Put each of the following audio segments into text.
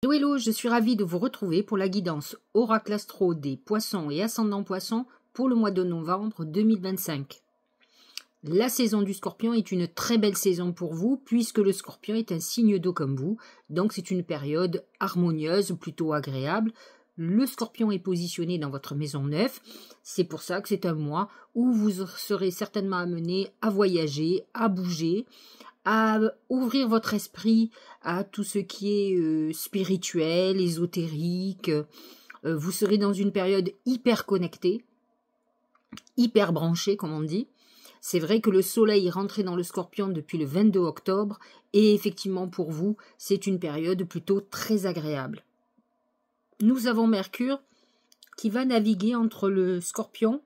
Hello, hello, je suis ravie de vous retrouver pour la guidance Oracle Astro des Poissons et Ascendant Poissons pour le mois de novembre 2025. La saison du Scorpion est une très belle saison pour vous puisque le Scorpion est un signe d'eau comme vous, donc c'est une période harmonieuse, plutôt agréable. Le Scorpion est positionné dans votre maison 9, c'est pour ça que c'est un mois où vous serez certainement amené à voyager, à bouger, à ouvrir votre esprit à tout ce qui est spirituel, ésotérique. Vous serez dans une période hyper connectée, hyper branchée, comme on dit. C'est vrai que le soleil est rentré dans le Scorpion depuis le 22 octobre et effectivement pour vous, c'est une période plutôt très agréable. Nous avons Mercure qui va naviguer entre le Scorpion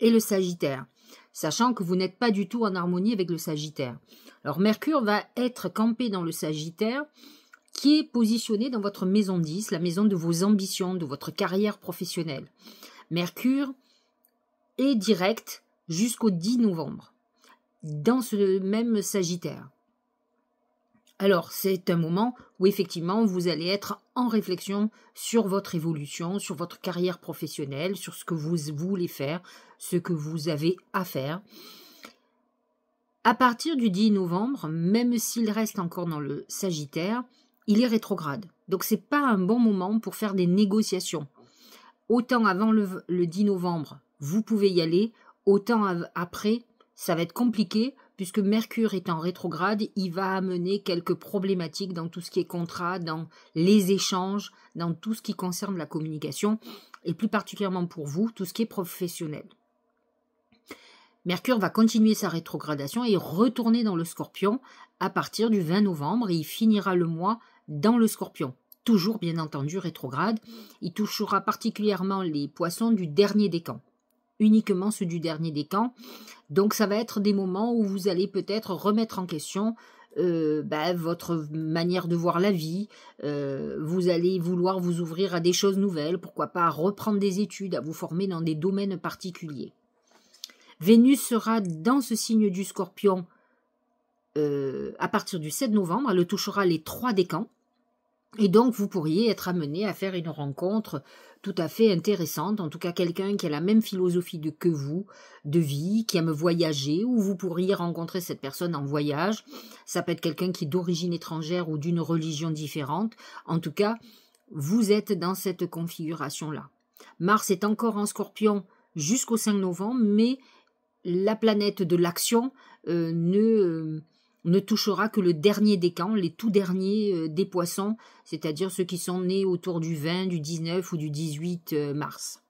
et le Sagittaire, sachant que vous n'êtes pas du tout en harmonie avec le Sagittaire. Alors Mercure va être campé dans le Sagittaire, qui est positionné dans votre maison 10, la maison de vos ambitions, de votre carrière professionnelle. Mercure est direct jusqu'au 10 novembre, dans ce même Sagittaire. Alors, c'est un moment où effectivement vous allez être en réflexion sur votre évolution, sur votre carrière professionnelle, sur ce que vous voulez faire, ce que vous avez à faire. À partir du 10 novembre, même s'il reste encore dans le Sagittaire, il est rétrograde. Donc, ce n'est pas un bon moment pour faire des négociations. Autant avant le 10 novembre, vous pouvez y aller, autant après, ça va être compliqué, puisque Mercure est en rétrograde, il va amener quelques problématiques dans tout ce qui est contrat, dans les échanges, dans tout ce qui concerne la communication, et plus particulièrement pour vous, tout ce qui est professionnel. Mercure va continuer sa rétrogradation et retourner dans le Scorpion à partir du 20 novembre, et il finira le mois dans le Scorpion. Toujours bien entendu rétrograde, il touchera particulièrement les poissons du dernier décan. Uniquement ceux du dernier décan. Donc ça va être des moments où vous allez peut-être remettre en question votre manière de voir la vie. Vous allez vouloir vous ouvrir à des choses nouvelles, pourquoi pas à reprendre des études, à vous former dans des domaines particuliers. Vénus sera dans ce signe du Scorpion à partir du 7 novembre, elle touchera les 3 décans. Et donc, vous pourriez être amené à faire une rencontre tout à fait intéressante, en tout cas quelqu'un qui a la même philosophie que vous, de vie, qui aime voyager, ou vous pourriez rencontrer cette personne en voyage. Ça peut être quelqu'un qui est d'origine étrangère ou d'une religion différente. En tout cas, vous êtes dans cette configuration-là. Mars est encore en Scorpion jusqu'au 5 novembre, mais la planète de l'action ne touchera que le dernier décan, les tout derniers des poissons, c'est-à-dire ceux qui sont nés autour du 20, du 19 ou du 18 mars.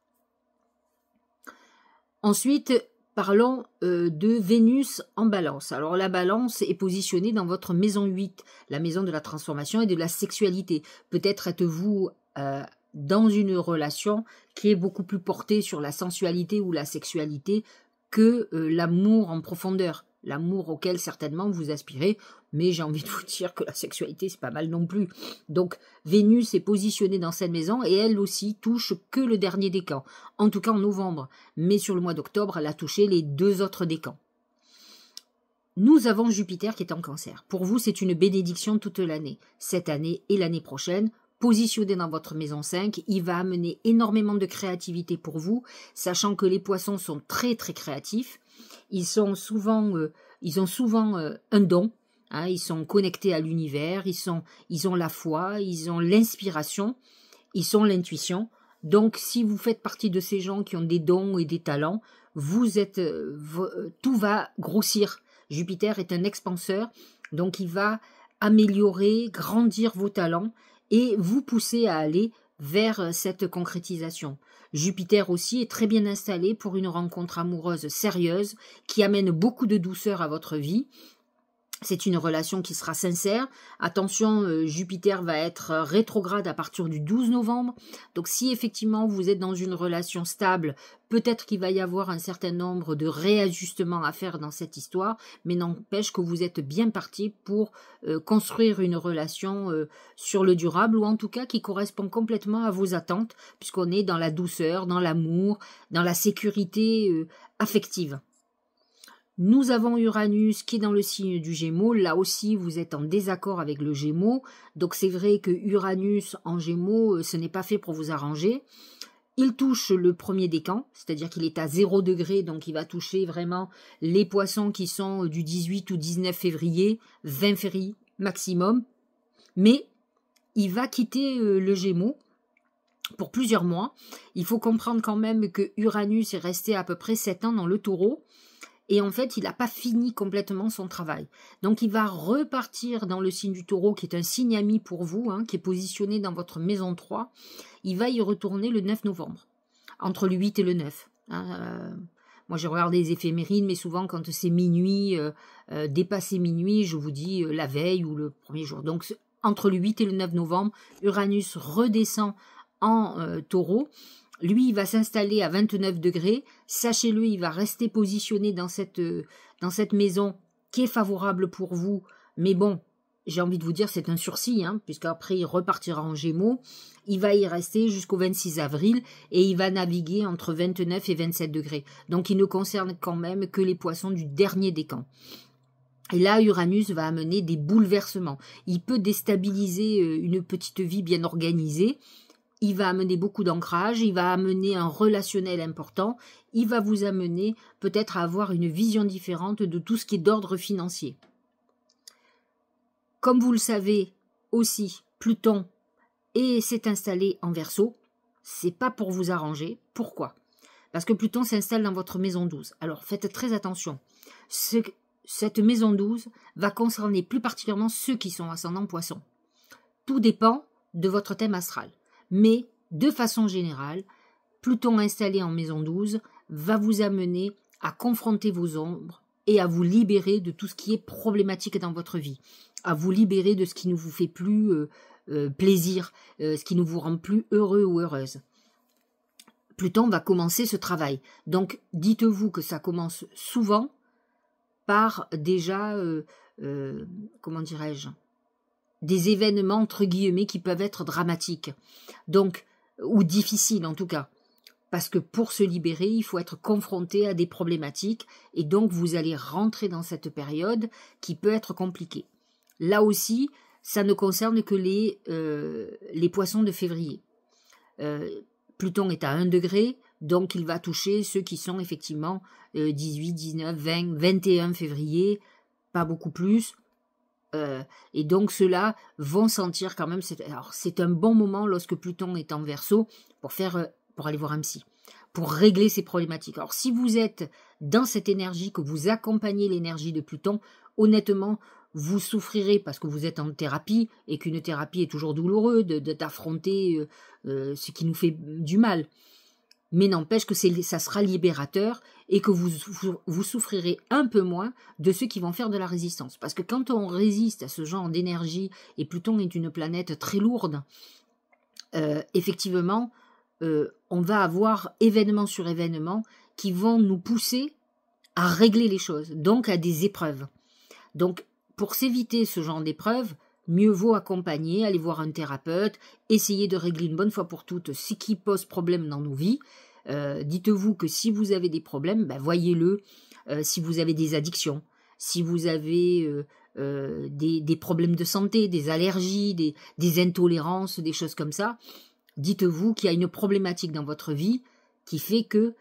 Ensuite, parlons de Vénus en balance. Alors la balance est positionnée dans votre maison 8, la maison de la transformation et de la sexualité. Peut-être êtes-vous dans une relation qui est beaucoup plus portée sur la sensualité ou la sexualité que l'amour en profondeur. L'amour auquel certainement vous aspirez, mais j'ai envie de vous dire que la sexualité c'est pas mal non plus. Donc Vénus est positionnée dans cette maison et elle aussi touche que le dernier décan, en tout cas en novembre, mais sur le mois d'octobre elle a touché les 2 autres décans. Nous avons Jupiter qui est en Cancer. Pour vous c'est une bénédiction toute l'année, cette année et l'année prochaine. Positionné dans votre maison 5, il va amener énormément de créativité pour vous, sachant que les poissons sont très très créatifs. Ils ont souvent un don, hein, ils sont connectés à l'univers, ils ont la foi, ils ont l'inspiration, ils ont l'intuition. Donc si vous faites partie de ces gens qui ont des dons et des talents, tout va grossir. Jupiter est un expanseur, donc il va améliorer, grandir vos talents et vous pousser à aller vers cette concrétisation. Jupiter aussi est très bien installé pour une rencontre amoureuse sérieuse qui amène beaucoup de douceur à votre vie. C'est une relation qui sera sincère. Attention, Jupiter va être rétrograde à partir du 12 novembre. Donc si effectivement vous êtes dans une relation stable, peut-être qu'il va y avoir un certain nombre de réajustements à faire dans cette histoire, mais n'empêche que vous êtes bien parti pour construire une relation sur le durable, ou en tout cas qui correspond complètement à vos attentes, puisqu'on est dans la douceur, dans l'amour, dans la sécurité affective. Nous avons Uranus qui est dans le signe du Gémeaux. Là aussi, vous êtes en désaccord avec le Gémeaux. Donc c'est vrai que Uranus en Gémeaux, ce n'est pas fait pour vous arranger. Il touche le premier décan, c'est-à-dire qu'il est à 0 degré, donc il va toucher vraiment les poissons qui sont du 18 ou 19 février, 20 février maximum. Mais il va quitter le Gémeaux pour plusieurs mois. Il faut comprendre quand même que Uranus est resté à peu près 7 ans dans le Taureau. Et en fait, il n'a pas fini complètement son travail. Donc, il va repartir dans le signe du Taureau, qui est un signe ami pour vous, qui est positionné dans votre maison 3. Il va y retourner le 9 novembre, entre le 8 et le 9. Moi, j'ai regardé les éphémérides, mais souvent, quand c'est minuit, dépassé minuit, je vous dis la veille ou le premier jour. Donc, entre le 8 et le 9 novembre, Uranus redescend en Taureau. Lui, il va s'installer à 29 degrés. Sachez-le, il va rester positionné dans cette maison qui est favorable pour vous. Mais bon, j'ai envie de vous dire, c'est un sursis, puisqu'après, il repartira en Gémeaux. Il va y rester jusqu'au 26 avril et il va naviguer entre 29 et 27 degrés. Donc, il ne concerne quand même que les poissons du dernier décan. Et là, Uranus va amener des bouleversements. Il peut déstabiliser une petite vie bien organisée. Il va amener beaucoup d'ancrage, il va amener un relationnel important, il va vous amener peut-être à avoir une vision différente de tout ce qui est d'ordre financier. Comme vous le savez aussi, Pluton s'est installé en Verseau. C'est pas pour vous arranger. Pourquoi? Parce que Pluton s'installe dans votre maison 12. Alors faites très attention. Cette maison 12 va concerner plus particulièrement ceux qui sont ascendant Poisson. Tout dépend de votre thème astral. Mais, de façon générale, Pluton installé en maison 12 va vous amener à confronter vos ombres et à vous libérer de tout ce qui est problématique dans votre vie, à vous libérer de ce qui ne vous fait plus plaisir, ce qui ne vous rend plus heureux ou heureuse. Pluton va commencer ce travail. Donc, dites-vous que ça commence souvent par déjà, comment dirais-je, des événements, entre guillemets, qui peuvent être dramatiques, donc, ou difficiles en tout cas, parce que pour se libérer, il faut être confronté à des problématiques, et donc vous allez rentrer dans cette période qui peut être compliquée. Là aussi, ça ne concerne que les poissons de février. Pluton est à 1 degré, donc il va toucher ceux qui sont effectivement 18, 19, 20, 21 février, pas beaucoup plus. Et donc ceux-là vont sentir quand même, alors c'est un bon moment lorsque Pluton est en Verseau pour aller voir un psy, pour régler ces problématiques. Alors si vous êtes dans cette énergie, que vous accompagnez l'énergie de Pluton, honnêtement, vous souffrirez parce que vous êtes en thérapie et qu'une thérapie est toujours douloureuse d'affronter ce qui nous fait du mal. Mais n'empêche que ça sera libérateur et que vous souffrirez un peu moins de ceux qui vont faire de la résistance. Parce que quand on résiste à ce genre d'énergie, et Pluton est une planète très lourde, effectivement, on va avoir événement sur événement qui vont nous pousser à régler les choses, donc à des épreuves. Donc, pour s'éviter ce genre d'épreuves, mieux vaut accompagner, aller voir un thérapeute, essayer de régler une bonne fois pour toutes ce qui pose problème dans nos vies. Dites-vous que si vous avez des problèmes, voyez-le. Si vous avez des addictions, si vous avez des problèmes de santé, des allergies, des intolérances, des choses comme ça, dites-vous qu'il y a une problématique dans votre vie qui fait que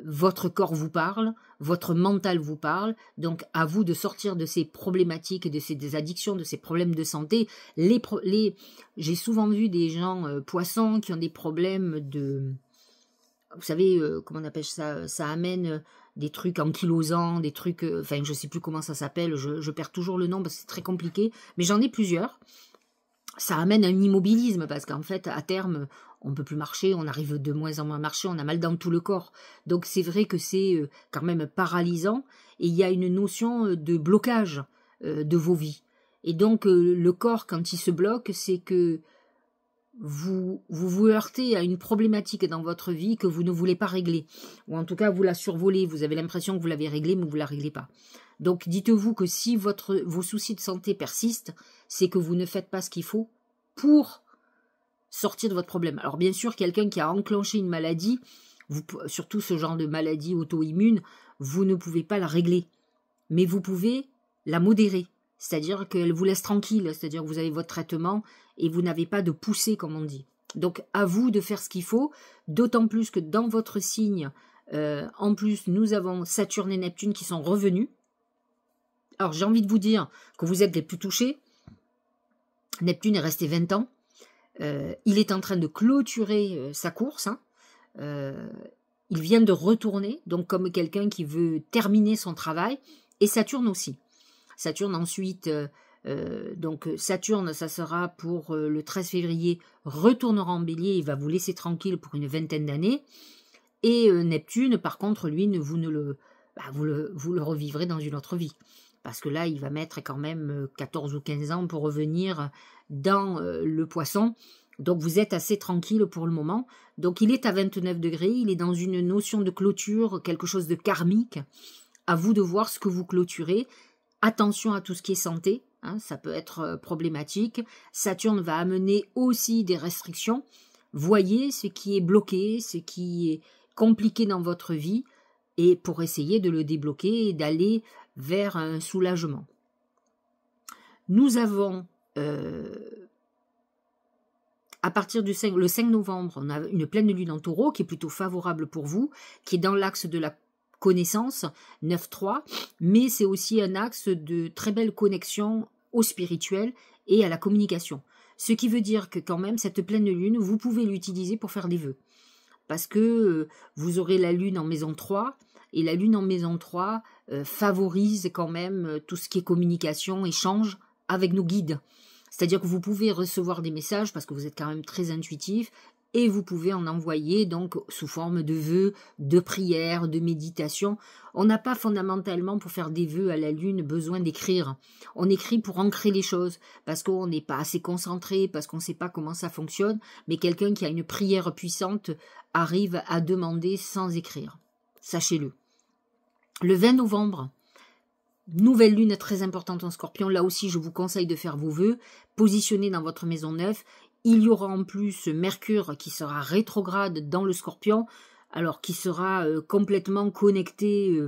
votre corps vous parle, votre mental vous parle, donc à vous de sortir de ces problématiques, de ces addictions, de ces problèmes de santé. J'ai souvent vu des gens poissons qui ont des problèmes de... Vous savez, comment on appelle ça? Ça amène des trucs ankylosants, des trucs... Enfin, je ne sais plus comment ça s'appelle, je perds toujours le nom parce que c'est très compliqué, mais j'en ai plusieurs. Ça amène un immobilisme parce qu'en fait, à terme, on ne peut plus marcher, on arrive de moins en moins à marcher, on a mal dans tout le corps. Donc c'est vrai que c'est quand même paralysant et il y a une notion de blocage de vos vies. Et donc le corps, quand il se bloque, c'est que vous heurtez à une problématique dans votre vie que vous ne voulez pas régler. Ou en tout cas, vous la survolez, vous avez l'impression que vous l'avez réglée, mais vous ne la réglez pas. Donc dites-vous que si vos soucis de santé persistent, c'est que vous ne faites pas ce qu'il faut pour sortir de votre problème. Alors bien sûr, quelqu'un qui a enclenché une maladie, Surtout ce genre de maladie auto-immune, vous ne pouvez pas la régler. Mais vous pouvez la modérer. C'est-à-dire qu'elle vous laisse tranquille. C'est-à-dire que vous avez votre traitement et vous n'avez pas de poussée, comme on dit. Donc, à vous de faire ce qu'il faut. D'autant plus que dans votre signe, en plus, nous avons Saturne et Neptune qui sont revenus. Alors, j'ai envie de vous dire que vous êtes les plus touchés. Neptune est resté 20 ans. Il est en train de clôturer sa course. Il vient de retourner, donc comme quelqu'un qui veut terminer son travail. Et Saturne aussi. Saturne ensuite, donc Saturne, ça sera pour le 13 février, retournera en Bélier, il va vous laisser tranquille pour une vingtaine d'années. Et Neptune, par contre, lui, vous le revivrez dans une autre vie. Parce que là, il va mettre quand même 14 ou 15 ans pour revenir dans le Poisson. Donc vous êtes assez tranquille pour le moment. Donc il est à 29 degrés, il est dans une notion de clôture, quelque chose de karmique. À vous de voir ce que vous clôturez. Attention à tout ce qui est santé, ça peut être problématique. Saturne va amener aussi des restrictions. Voyez ce qui est bloqué, ce qui est compliqué dans votre vie, et pour essayer de le débloquer et d'aller vers un soulagement. Nous avons, à partir du le 5 novembre, on a une pleine lune en Taureau qui est plutôt favorable pour vous, qui est dans l'axe de la connaissance, 9-3, mais c'est aussi un axe de très belle connexion au spirituel et à la communication. Ce qui veut dire que quand même, cette pleine lune, vous pouvez l'utiliser pour faire des vœux. Parce que vous aurez la lune en maison 3, et la lune en maison 3 favorise quand même tout ce qui est communication, échange avec nos guides. C'est-à-dire que vous pouvez recevoir des messages parce que vous êtes quand même très intuitif, et vous pouvez en envoyer donc sous forme de vœux, de prières, de méditation. On n'a pas fondamentalement pour faire des vœux à la lune besoin d'écrire. On écrit pour ancrer les choses, parce qu'on n'est pas assez concentré, parce qu'on ne sait pas comment ça fonctionne, mais quelqu'un qui a une prière puissante arrive à demander sans écrire. Sachez-le. Le 20 novembre, nouvelle lune très importante en Scorpion. Là aussi, je vous conseille de faire vos vœux, positionnés dans votre maison 9. Il y aura en plus Mercure qui sera rétrograde dans le Scorpion, alors qui sera complètement connecté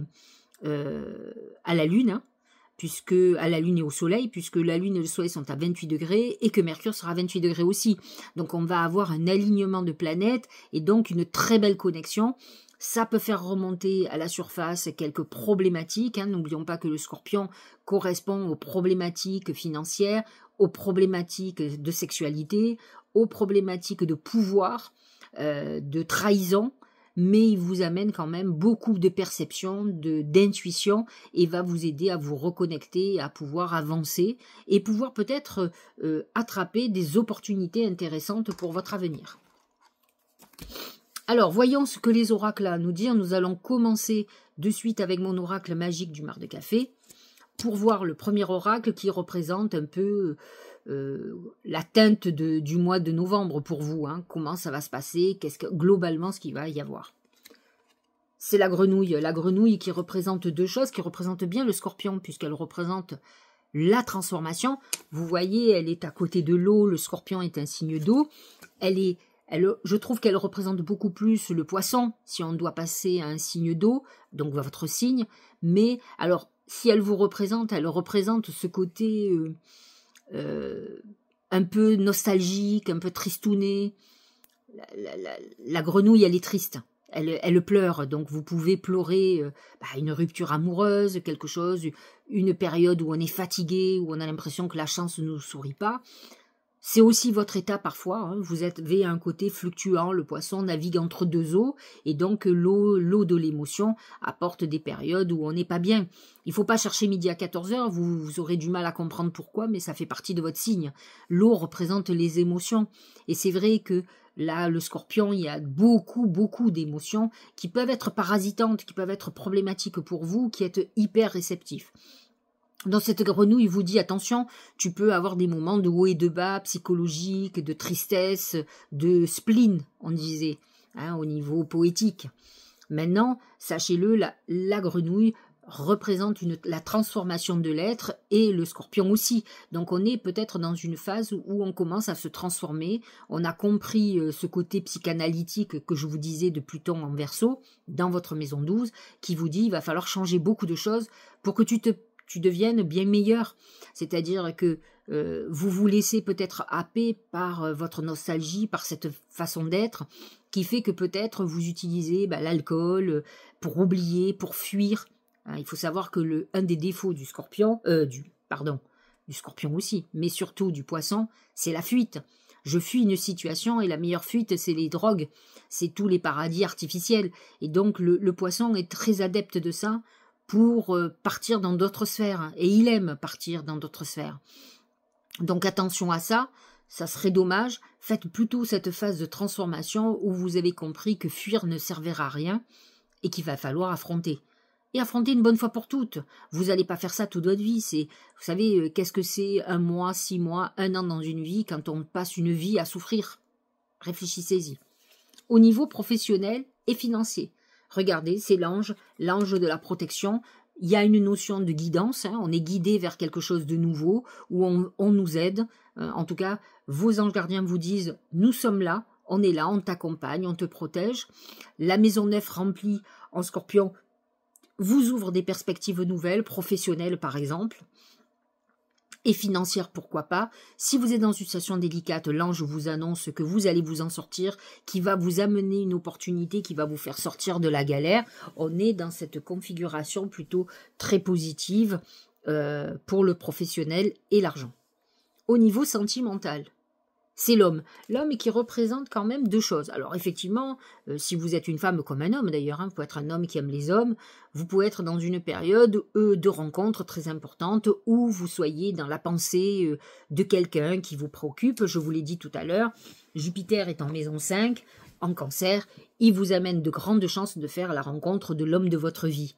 à la Lune, puisque à la Lune et au Soleil, puisque la Lune et le Soleil sont à 28 degrés et que Mercure sera à 28 degrés aussi. Donc on va avoir un alignement de planètes et donc une très belle connexion. Ça peut faire remonter à la surface quelques problématiques. N'oublions pas que le Scorpion correspond aux problématiques financières, aux problématiques de sexualité, aux problématiques de pouvoir, de trahison, mais il vous amène quand même beaucoup de perception, d'intuition, et va vous aider à vous reconnecter, à pouvoir avancer, et pouvoir peut-être attraper des opportunités intéressantes pour votre avenir. Alors, voyons ce que les oracles ont à nous dire. Nous allons commencer de suite avec mon oracle magique du Mar de Café, pour voir le premier oracle qui représente un peu la teinte du mois de novembre pour vous. Comment ça va se passer, globalement ce qu'il va y avoir. C'est la grenouille qui représente deux choses, qui représente bien le Scorpion, puisqu'elle représente la transformation. Vous voyez, elle est à côté de l'eau, le Scorpion est un signe d'eau. Je trouve qu'elle représente beaucoup plus le Poisson, si on doit passer à un signe d'eau, donc votre signe. Mais alors, si elle vous représente, elle représente ce côté un peu nostalgique, un peu tristouné. La grenouille, elle est triste, elle pleure, donc vous pouvez pleurer une rupture amoureuse, quelque chose, une période où on est fatigué, où on a l'impression que la chance ne nous sourit pas. C'est aussi votre état parfois, vous avez un côté fluctuant, le Poisson navigue entre deux eaux, et donc l'eau de l'émotion apporte des périodes où on n'est pas bien. Il ne faut pas chercher midi à 14h, vous aurez du mal à comprendre pourquoi, mais ça fait partie de votre signe. L'eau représente les émotions, et c'est vrai que là, le Scorpion, il y a beaucoup d'émotions qui peuvent être parasitantes, qui peuvent être problématiques pour vous, qui êtes hyper réceptifs. Dans cette grenouille, il vous dit, attention, tu peux avoir des moments de haut et de bas, psychologiques, de tristesse, de spleen, on disait, au niveau poétique. Maintenant, sachez-le, la grenouille représente la transformation de l'être et le scorpion aussi. Donc on est peut-être dans une phase où on commence à se transformer. On a compris ce côté psychanalytique que je vous disais de Pluton en Verseau dans votre maison 12 qui vous dit il va falloir changer beaucoup de choses pour que tu deviennes bien meilleur. C'est-à-dire que vous vous laissez peut-être happer par votre nostalgie, par cette façon d'être qui fait que peut-être vous utilisez l'alcool pour oublier, pour fuir. Il faut savoir que un des défauts du scorpion, du scorpion aussi, mais surtout du poisson, c'est la fuite. Je fuis une situation et la meilleure fuite, c'est les drogues, c'est tous les paradis artificiels. Et donc le poisson est très adepte de ça pour partir dans d'autres sphères. Et il aime partir dans d'autres sphères. Donc attention à ça, ça serait dommage. Faites plutôt cette phase de transformation où vous avez compris que fuir ne servira à rien et qu'il va falloir affronter. Et affronter une bonne fois pour toutes. Vous n'allez pas faire ça toute votre vie. Vous savez, qu'est-ce que c'est 1 mois, 6 mois, 1 an dans une vie quand on passe une vie à souffrir? Réfléchissez-y. Au niveau professionnel et financier, regardez, c'est l'ange de la protection. Il y a une notion de guidance, on est guidé vers quelque chose de nouveau, où on nous aide. En tout cas, vos anges gardiens vous disent « nous sommes là, on est là, on t'accompagne, on te protège ». La maison 9 remplie en scorpion vous ouvre des perspectives nouvelles, professionnelles par exemple, et financières pourquoi pas. Si vous êtes dans une situation délicate, l'ange vous annonce que vous allez vous en sortir, qui va vous amener une opportunité, qui va vous faire sortir de la galère. On est dans cette configuration plutôt très positive pour le professionnel et l'argent. Au niveau sentimental, c'est l'homme qui représente quand même 2 choses. Alors effectivement, si vous êtes une femme comme un homme d'ailleurs, vous pouvez être un homme qui aime les hommes, vous pouvez être dans une période de rencontres très importante où vous soyez dans la pensée de quelqu'un qui vous préoccupe. Je vous l'ai dit tout à l'heure, Jupiter est en maison 5, en Cancer, il vous amène de grandes chances de faire la rencontre de l'homme de votre vie.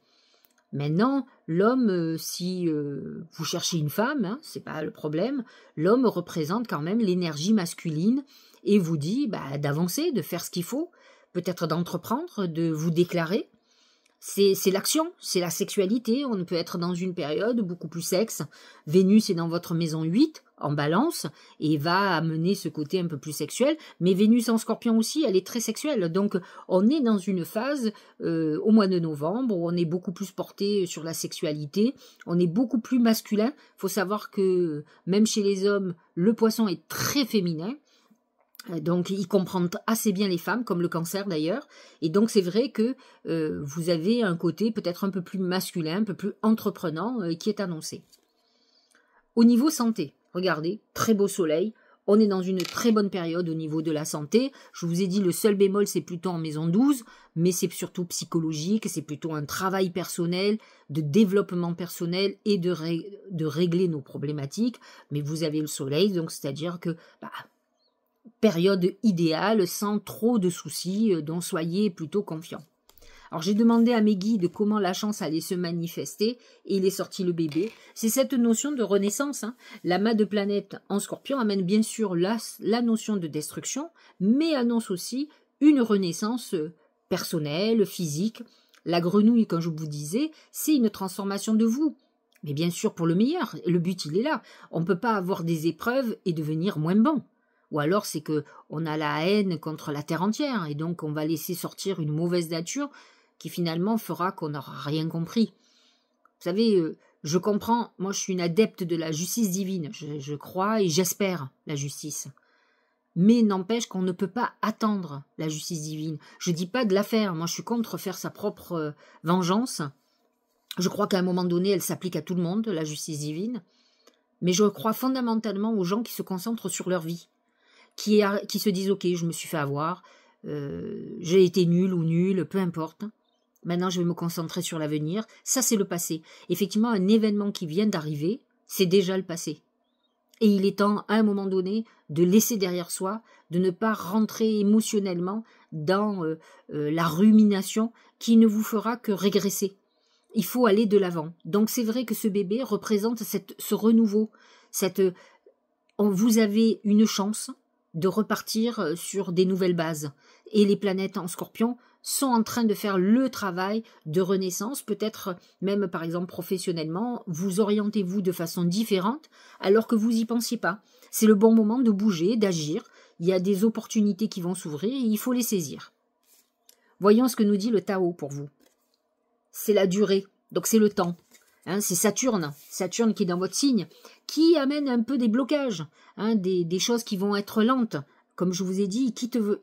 Maintenant, l'homme, si vous cherchez une femme, c'est pas le problème, l'homme représente quand même l'énergie masculine et vous dit d'avancer, de faire ce qu'il faut, peut-être d'entreprendre, de vous déclarer. C'est l'action, c'est la sexualité, on peut être dans une période beaucoup plus sexe. Vénus est dans votre maison 8, en balance, et va amener ce côté un peu plus sexuel, mais Vénus en scorpion aussi, elle est très sexuelle, donc on est dans une phase au mois de novembre où on est beaucoup plus porté sur la sexualité, on est beaucoup plus masculin. Il faut savoir que même chez les hommes, le poisson est très féminin, donc il comprend assez bien les femmes, comme le Cancer d'ailleurs, et donc c'est vrai que vous avez un côté peut-être un peu plus masculin, un peu plus entreprenant qui est annoncé. Au niveau santé, regardez, très beau soleil, on est dans une très bonne période au niveau de la santé. Je vous ai dit le seul bémol c'est Pluton en maison 12, mais c'est surtout psychologique, c'est plutôt un travail personnel, de développement personnel et de régler nos problématiques, mais vous avez le soleil, donc c'est-à-dire que période idéale, sans trop de soucis, dont soyez plutôt confiants. Alors j'ai demandé à mes guides comment la chance allait se manifester, et il est sorti le bébé. C'est cette notion de renaissance. L'amas de planètes en scorpion amène bien sûr la notion de destruction, mais annonce aussi une renaissance personnelle, physique. La grenouille, comme je vous disais, c'est une transformation de vous. Mais bien sûr pour le meilleur, le but il est là. On ne peut pas avoir des épreuves et devenir moins bon. Ou alors c'est que on a la haine contre la terre entière et donc on va laisser sortir une mauvaise nature qui finalement fera qu'on n'aura rien compris. Vous savez, je comprends, moi je suis une adepte de la justice divine, je crois et j'espère la justice. Mais n'empêche qu'on ne peut pas attendre la justice divine. Je dis pas de la faire, moi je suis contre faire sa propre vengeance. Je crois qu'à un moment donné elle s'applique à tout le monde, la justice divine. Mais je crois fondamentalement aux gens qui se concentrent sur leur vie. Qui se disent « Ok, je me suis fait avoir, j'ai été nul ou nulle, peu importe. Maintenant, je vais me concentrer sur l'avenir. » Ça, c'est le passé. Effectivement, un événement qui vient d'arriver, c'est déjà le passé. Et il est temps, à un moment donné, de laisser derrière soi, de ne pas rentrer émotionnellement dans la rumination qui ne vous fera que régresser. Il faut aller de l'avant. Donc, c'est vrai que ce bébé représente ce renouveau. Vous avez une chance de repartir sur des nouvelles bases. Et les planètes en scorpion sont en train de faire le travail de renaissance, peut-être même par exemple professionnellement, vous orientez-vous de façon différente alors que vous n'y pensiez pas. C'est le bon moment de bouger, d'agir, il y a des opportunités qui vont s'ouvrir et il faut les saisir. Voyons ce que nous dit le Tao pour vous. C'est la durée, donc c'est le temps. C'est Saturne qui est dans votre signe, qui amène un peu des blocages, des choses qui vont être lentes. Comme je vous ai dit,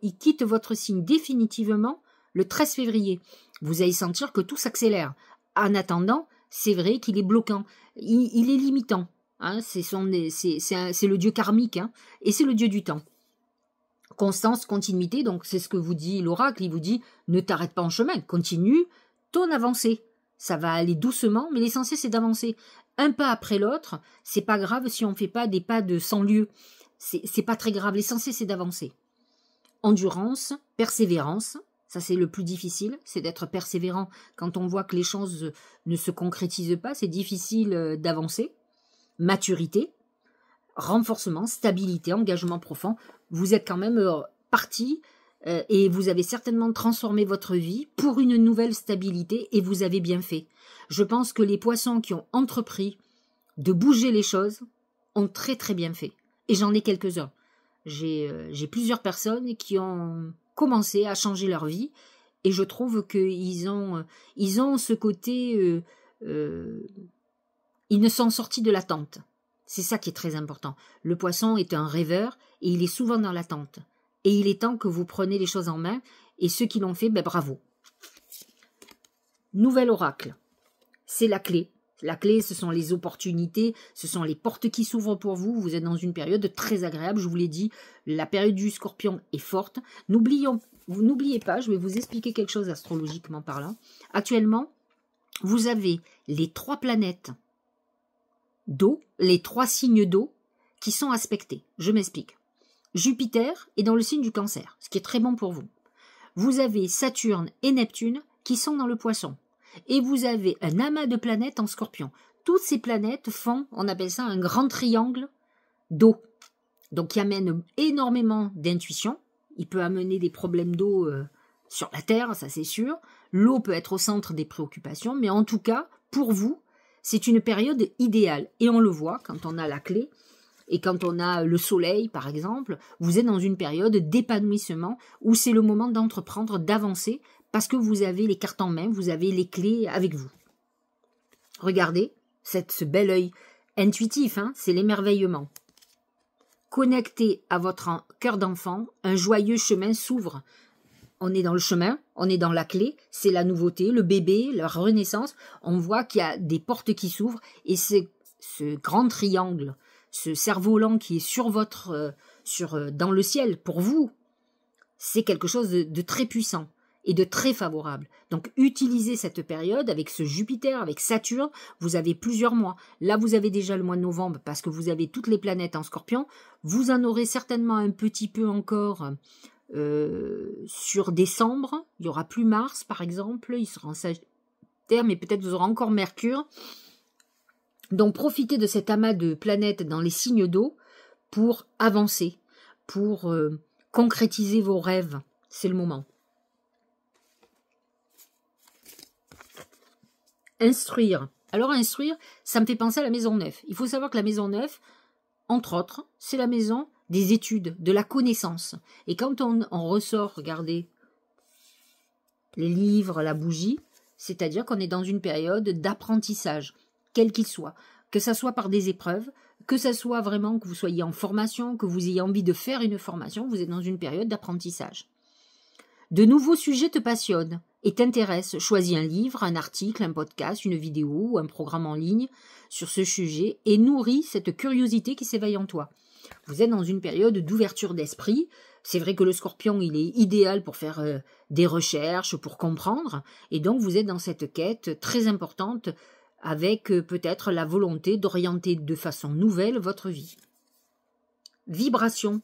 il quitte votre signe définitivement le 13 février. Vous allez sentir que tout s'accélère. En attendant, c'est vrai qu'il est bloquant, il est limitant. C'est le dieu karmique, et c'est le dieu du temps. Constance, continuité, donc c'est ce que vous dit l'oracle, il vous dit ne t'arrête pas en chemin, continue ton avancée. Ça va aller doucement, mais l'essentiel c'est d'avancer. Un pas après l'autre, c'est pas grave si on ne fait pas des pas de 100 lieues. C'est pas très grave, l'essentiel c'est d'avancer. Endurance, persévérance, ça c'est le plus difficile, c'est d'être persévérant. Quand on voit que les choses ne se concrétisent pas, c'est difficile d'avancer. Maturité, renforcement, stabilité, engagement profond. Vous êtes quand même parti et vous avez certainement transformé votre vie pour une nouvelle stabilité et vous avez bien fait. Je pense que les poissons qui ont entrepris de bouger les choses ont très très bien fait. Et j'en ai quelques-uns. J'ai plusieurs personnes qui ont commencé à changer leur vie et je trouve qu'ils ont ce côté... ils ne sont sortis de l'attente. C'est ça qui est très important. Le poisson est un rêveur et il est souvent dans l'attente. Et il est temps que vous preniez les choses en main et ceux qui l'ont fait, bravo. Nouvel oracle. C'est la clé. La clé, ce sont les opportunités, ce sont les portes qui s'ouvrent pour vous. Vous êtes dans une période très agréable, je vous l'ai dit. La période du Scorpion est forte. N'oubliez pas, je vais vous expliquer quelque chose astrologiquement parlant. Actuellement, vous avez les 3 planètes d'eau, les 3 signes d'eau qui sont aspectés. Je m'explique. Jupiter est dans le signe du Cancer, ce qui est très bon pour vous. Vous avez Saturne et Neptune qui sont dans le Poisson. Et vous avez un amas de planètes en Scorpion. Toutes ces planètes font, on appelle ça un grand triangle d'eau. Donc qui amène énormément d'intuition. Il peut amener des problèmes d'eau sur la Terre, ça c'est sûr. L'eau peut être au centre des préoccupations, mais en tout cas, pour vous, c'est une période idéale. Et on le voit quand on a la clé. Et quand on a le soleil, par exemple, vous êtes dans une période d'épanouissement où c'est le moment d'entreprendre, d'avancer, parce que vous avez les cartes en main, vous avez les clés avec vous. Regardez, ce bel œil intuitif, c'est l'émerveillement. Connecté à votre cœur d'enfant, un joyeux chemin s'ouvre. On est dans le chemin, on est dans la clé, c'est la nouveauté, le bébé, la renaissance. On voit qu'il y a des portes qui s'ouvrent et c'est ce grand triangle, ce cerf-volant qui est dans le ciel, pour vous, c'est quelque chose de très puissant et de très favorable. Donc, utilisez cette période avec ce Jupiter, avec Saturne, vous avez plusieurs mois. Là, vous avez déjà le mois de novembre parce que vous avez toutes les planètes en Scorpion. Vous en aurez certainement un petit peu encore sur décembre. Il n'y aura plus Mars, par exemple, il sera en Sagittaire, mais peut-être vous aurez encore Mercure. Donc profitez de cet amas de planètes dans les signes d'eau pour avancer, pour concrétiser vos rêves. C'est le moment. Instruire. Alors instruire, ça me fait penser à la maison neuve. Il faut savoir que la maison neuve, entre autres, c'est la maison des études, de la connaissance. Et quand on ressort, regardez, les livres, la bougie, c'est-à-dire qu'on est dans une période d'apprentissage, quel qu'il soit, que ça soit par des épreuves, que ça soit vraiment que vous soyez en formation, que vous ayez envie de faire une formation, vous êtes dans une période d'apprentissage. De nouveaux sujets te passionnent et t'intéressent. Choisis un livre, un article, un podcast, une vidéo ou un programme en ligne sur ce sujet et nourris cette curiosité qui s'éveille en toi. Vous êtes dans une période d'ouverture d'esprit. C'est vrai que le Scorpion, il est idéal pour faire des recherches, pour comprendre. Et donc, vous êtes dans cette quête très importante avec peut-être la volonté d'orienter de façon nouvelle votre vie. Vibration.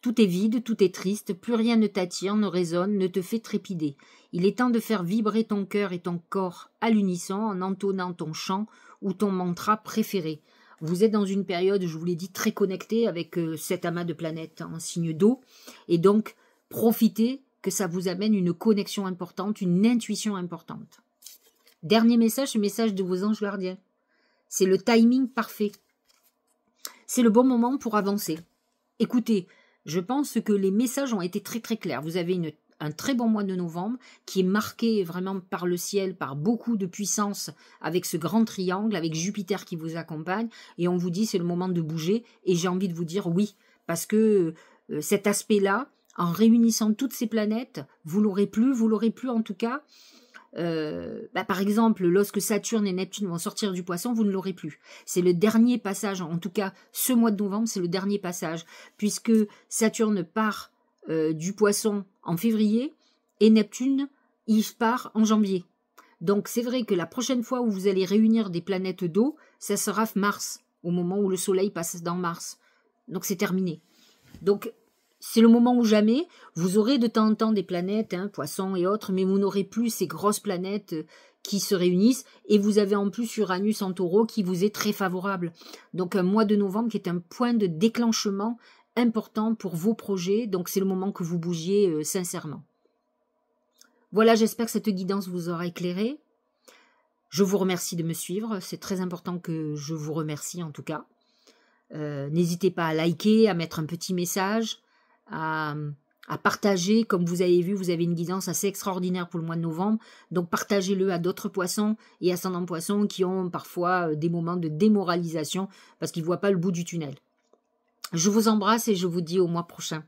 Tout est vide, tout est triste, plus rien ne t'attire, ne résonne, ne te fait trépider. Il est temps de faire vibrer ton cœur et ton corps à l'unisson en entonnant ton chant ou ton mantra préféré. Vous êtes dans une période, je vous l'ai dit, très connectée avec cet amas de planètes en signe d'eau. Et donc, profitez que ça vous amène une connexion importante, une intuition importante. Dernier message, le message de vos anges gardiens. C'est le timing parfait. C'est le bon moment pour avancer. Écoutez, je pense que les messages ont été très très clairs. Vous avez un très bon mois de novembre qui est marqué vraiment par le ciel, par beaucoup de puissance avec ce grand triangle, avec Jupiter qui vous accompagne. Et on vous dit c'est le moment de bouger. Et j'ai envie de vous dire oui, parce que cet aspect-là, en réunissant toutes ces planètes, vous l'aurez plus en tout cas. Par exemple, lorsque Saturne et Neptune vont sortir du Poisson, vous ne l'aurez plus. C'est le dernier passage, en tout cas ce mois de novembre, c'est le dernier passage, puisque Saturne part du Poisson en février et Neptune, il part en janvier. Donc c'est vrai que la prochaine fois où vous allez réunir des planètes d'eau, ça sera Mars, au moment où le Soleil passe dans Mars. Donc c'est terminé. Donc c'est le moment ou jamais. Vous aurez de temps en temps des planètes, Poissons et autres, mais vous n'aurez plus ces grosses planètes qui se réunissent. Et vous avez en plus Uranus en Taureau qui vous est très favorable. Donc un mois de novembre qui est un point de déclenchement important pour vos projets. Donc c'est le moment que vous bougiez sincèrement. Voilà, j'espère que cette guidance vous aura éclairé. Je vous remercie de me suivre. C'est très important que je vous remercie en tout cas. N'hésitez pas à liker, à mettre un petit message, à partager. Comme vous avez vu, vous avez une guidance assez extraordinaire pour le mois de novembre. Donc partagez-le à d'autres poissons et ascendants poissons qui ont parfois des moments de démoralisation parce qu'ils ne voient pas le bout du tunnel. Je vous embrasse et je vous dis au mois prochain.